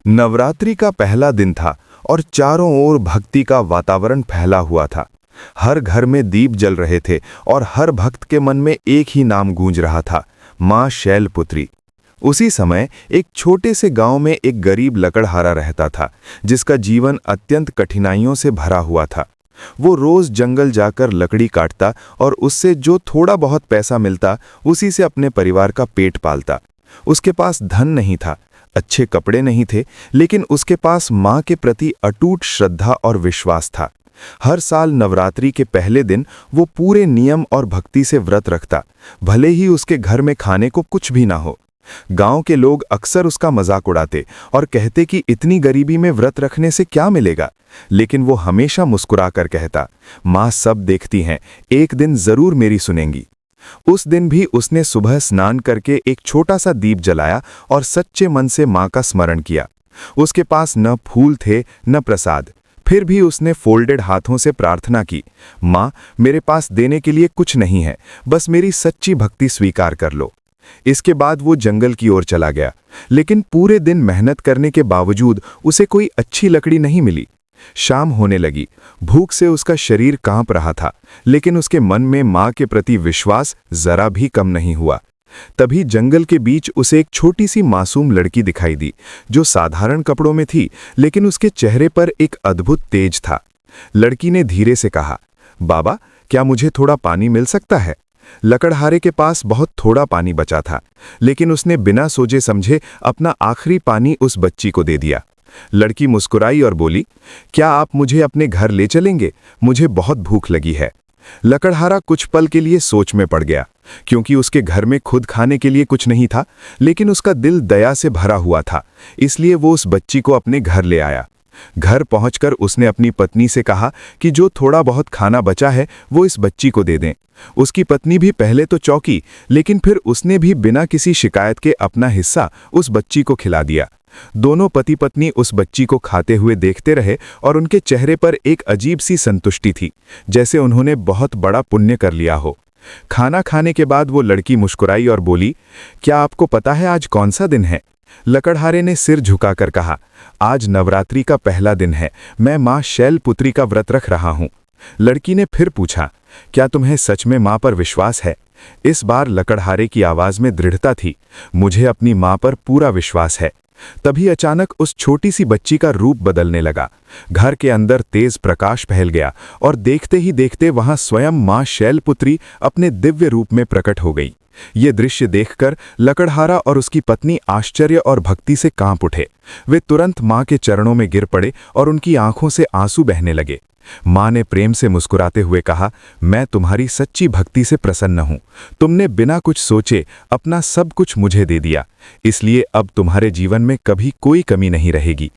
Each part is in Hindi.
नवरात्रि का पहला दिन था और चारों ओर भक्ति का वातावरण फैला हुआ था। हर घर में दीप जल रहे थे और हर भक्त के मन में एक ही नाम गूंज रहा था, मां शैलपुत्री। उसी समय एक छोटे से गांव में एक गरीब लकड़हारा रहता था, जिसका जीवन अत्यंत कठिनाइयों से भरा हुआ था। वो रोज जंगल जाकर लकड़ी काटता और उससे जो थोड़ा बहुत पैसा मिलता, उसी से अपने परिवार का पेट पालता। उसके पास धन नहीं था, अच्छे कपड़े नहीं थे, लेकिन उसके पास मां के प्रति अटूट श्रद्धा और विश्वास था। हर साल नवरात्रि के पहले दिन वो पूरे नियम और भक्ति से व्रत रखता, भले ही उसके घर में खाने को कुछ भी ना हो। गांव के लोग अक्सर उसका मजाक उड़ाते और कहते कि इतनी गरीबी में व्रत रखने से क्या मिलेगा, लेकिन वो हमेशा मुस्कुराकर कहता, मां सब देखती हैं, एक दिन जरूर मेरी सुनेंगी। उस दिन भी उसने सुबह स्नान करके एक छोटा सा दीप जलाया और सच्चे मन से मां का स्मरण किया। उसके पास न फूल थे न प्रसाद, फिर भी उसने फोल्डेड हाथों से प्रार्थना की, मां मेरे पास देने के लिए कुछ नहीं है, बस मेरी सच्ची भक्ति स्वीकार कर लो। इसके बाद वो जंगल की ओर चला गया, लेकिन पूरे दिन मेहनत करने के बावजूद उसे कोई अच्छी लकड़ी नहीं मिली। शाम होने लगी, भूख से उसका शरीर कांप रहा था, लेकिन उसके मन में मां के प्रति विश्वास जरा भी कम नहीं हुआ। तभी जंगल के बीच उसे एक छोटी सी मासूम लड़की दिखाई दी, जो साधारण कपड़ों में थी, लेकिन उसके चेहरे पर एक अद्भुत तेज था। लड़की ने धीरे से कहा, बाबा क्या मुझे थोड़ा पानी मिल सकता है? लकड़हारे के पास बहुत थोड़ा पानी बचा था, लेकिन उसने बिना सोचे समझे अपना आखिरी पानी उस बच्ची को दे दिया। लड़की मुस्कुराई और बोली, क्या आप मुझे अपने घर ले चलेंगे? मुझे बहुत भूख लगी है। लकड़हारा कुछ पल के लिए सोच में पड़ गया, क्योंकि उसके घर में खुद खाने के लिए कुछ नहीं था, लेकिन उसका दिल दया से भरा हुआ था, इसलिए वो उस बच्ची को अपने घर ले आया। घर पहुंचकर उसने अपनी पत्नी से कहा कि जो थोड़ा बहुत खाना बचा है वो इस बच्ची को दे दें। उसकी पत्नी भी पहले तो चौंकी, लेकिन फिर उसने भी बिना किसी शिकायत के अपना हिस्सा उस बच्ची को खिला दिया। दोनों पति पत्नी उस बच्ची को खाते हुए देखते रहे और उनके चेहरे पर एक अजीब सी संतुष्टि थी, जैसे उन्होंने बहुत बड़ा पुण्य कर लिया हो। खाना खाने के बाद वो लड़की मुस्कुराई और बोली, क्या आपको पता है आज कौन सा दिन है? लकड़हारे ने सिर झुकाकर कहा, आज नवरात्रि का पहला दिन है, मैं मां शैलपुत्री का व्रत रख रहा हूं। लड़की ने फिर पूछा, क्या तुम्हें सच में मां पर विश्वास है? इस बार लकड़हारे की आवाज में दृढ़ता थी, मुझे अपनी मां पर पूरा विश्वास है। तभी अचानक उस छोटी सी बच्ची का रूप बदलने लगा। घर के अंदर तेज प्रकाश फैल गया और देखते ही देखते वहां स्वयं मां शैलपुत्री अपने दिव्य रूप में प्रकट हो गई। ये दृश्य देखकर लकड़हारा और उसकी पत्नी आश्चर्य और भक्ति से कांप उठे। वे तुरंत मां के चरणों में गिर पड़े और उनकी आंखों से आंसू बहने लगे। मां ने प्रेम से मुस्कुराते हुए कहा, मैं तुम्हारी सच्ची भक्ति से प्रसन्न हूं। तुमने बिना कुछ सोचे अपना सब कुछ मुझे दे दिया, इसलिए अब तुम्हारे जीवन में कभी कोई कमी नहीं रहेगी।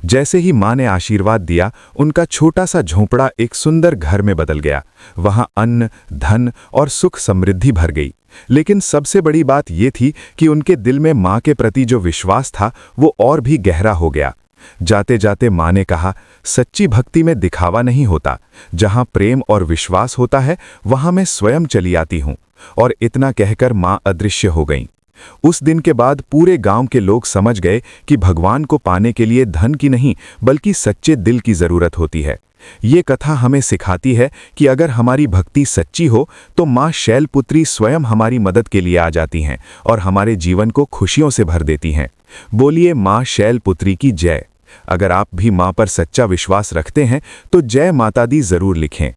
जैसे ही मां ने आशीर्वाद दिया, उनका छोटा सा झोंपड़ा एक सुंदर घर में बदल गया। वहां अन्न, धन और सुख समृद्धि भर गई। लेकिन सबसे बड़ी बात यह थी कि उनके दिल में मां के प्रति जो विश्वास था वो और भी गहरा हो गया। जाते जाते मां ने कहा, सच्ची भक्ति में दिखावा नहीं होता, जहां प्रेम और विश्वास होता है वहां मैं स्वयं चली आती हूं। और इतना कहकर मां अदृश्य हो गईं। उस दिन के बाद पूरे गांव के लोग समझ गए कि भगवान को पाने के लिए धन की नहीं बल्कि सच्चे दिल की जरूरत होती है। ये कथा हमें सिखाती है कि अगर हमारी भक्ति सच्ची हो तो मां शैलपुत्री स्वयं हमारी मदद के लिए आ जाती हैं और हमारे जीवन को खुशियों से भर देती हैं। बोलिए मां शैलपुत्री की जय। अगर आप भी मां पर सच्चा विश्वास रखते हैं तो जय माता दी जरूर लिखें।